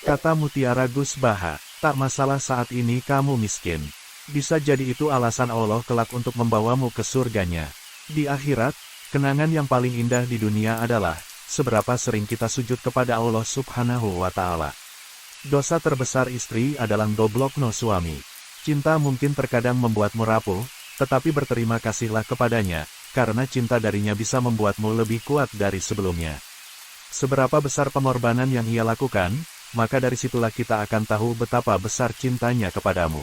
Kata Mutiara Gus Baha, tak masalah saat ini kamu miskin. Bisa jadi itu alasan Allah kelak untuk membawamu ke surganya. Di akhirat, kenangan yang paling indah di dunia adalah, seberapa sering kita sujud kepada Allah Subhanahu wa Ta'ala. Dosa terbesar istri adalah goblokno suami. Cinta mungkin terkadang membuatmu rapuh, tetapi berterima kasihlah kepadanya, karena cinta darinya bisa membuatmu lebih kuat dari sebelumnya. Seberapa besar pengorbanan yang ia lakukan, maka dari situlah kita akan tahu betapa besar cintanya kepadamu.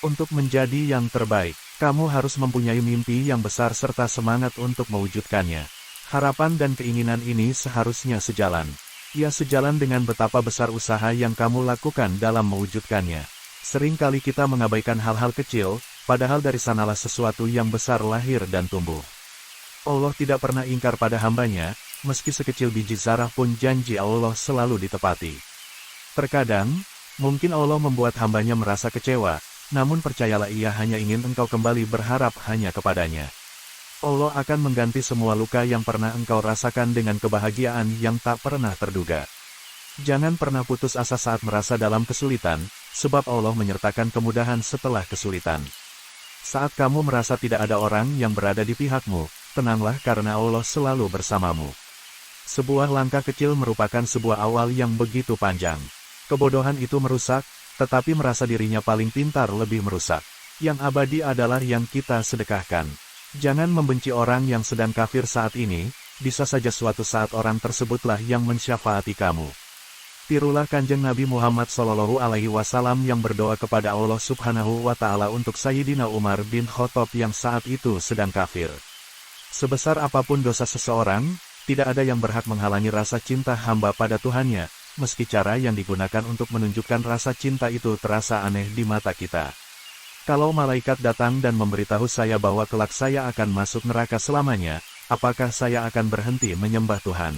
Untuk menjadi yang terbaik, kamu harus mempunyai mimpi yang besar serta semangat untuk mewujudkannya. Harapan dan keinginan ini seharusnya sejalan. Ia sejalan dengan betapa besar usaha yang kamu lakukan dalam mewujudkannya. Seringkali kita mengabaikan hal-hal kecil, padahal dari sanalah sesuatu yang besar lahir dan tumbuh. Allah tidak pernah ingkar pada hambanya, meski sekecil biji zarah pun janji Allah selalu ditepati. Terkadang, mungkin Allah membuat hambanya merasa kecewa, namun percayalah ia hanya ingin engkau kembali berharap hanya kepadanya. Allah akan mengganti semua luka yang pernah engkau rasakan dengan kebahagiaan yang tak pernah terduga. Jangan pernah putus asa saat merasa dalam kesulitan, sebab Allah menyertakan kemudahan setelah kesulitan. Saat kamu merasa tidak ada orang yang berada di pihakmu, tenanglah karena Allah selalu bersamamu. Sebuah langkah kecil merupakan sebuah awal yang begitu panjang. Kebodohan itu merusak, tetapi merasa dirinya paling pintar lebih merusak. Yang abadi adalah yang kita sedekahkan. Jangan membenci orang yang sedang kafir saat ini, bisa saja suatu saat orang tersebutlah yang mensyafaati kamu. Tirulah Kanjeng Nabi Muhammad SAW yang berdoa kepada Allah Subhanahu wa Ta'ala untuk Sayyidina Umar bin Khattab yang saat itu sedang kafir. Sebesar apapun dosa seseorang, tidak ada yang berhak menghalangi rasa cinta hamba pada Tuhannya, meski cara yang digunakan untuk menunjukkan rasa cinta itu terasa aneh di mata kita. Kalau malaikat datang dan memberitahu saya bahwa kelak saya akan masuk neraka selamanya, apakah saya akan berhenti menyembah Tuhan?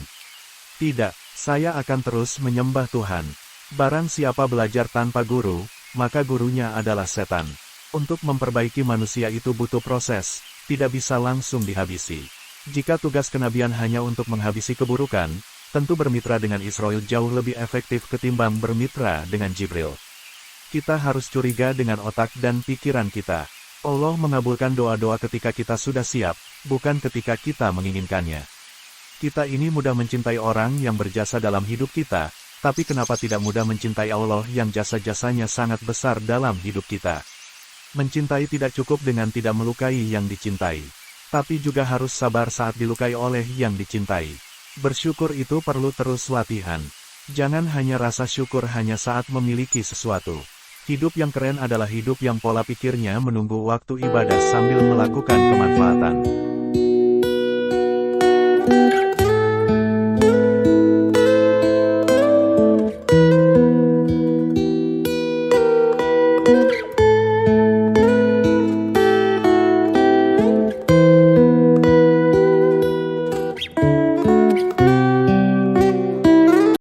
Tidak, saya akan terus menyembah Tuhan. Barang siapa belajar tanpa guru, maka gurunya adalah setan. Untuk memperbaiki manusia itu butuh proses, tidak bisa langsung dihabisi. Jika tugas kenabian hanya untuk menghabisi keburukan, tentu bermitra dengan Israel jauh lebih efektif ketimbang bermitra dengan Jibril. Kita harus curiga dengan otak dan pikiran kita. Allah mengabulkan doa-doa ketika kita sudah siap, bukan ketika kita menginginkannya. Kita ini mudah mencintai orang yang berjasa dalam hidup kita, tapi kenapa tidak mudah mencintai Allah yang jasa-jasanya sangat besar dalam hidup kita? Mencintai tidak cukup dengan tidak melukai yang dicintai, tapi juga harus sabar saat dilukai oleh yang dicintai. Bersyukur itu perlu terus latihan. Jangan hanya rasa syukur hanya saat memiliki sesuatu. Hidup yang keren adalah hidup yang pola pikirnya menunggu waktu ibadah sambil melakukan kemanfaatan.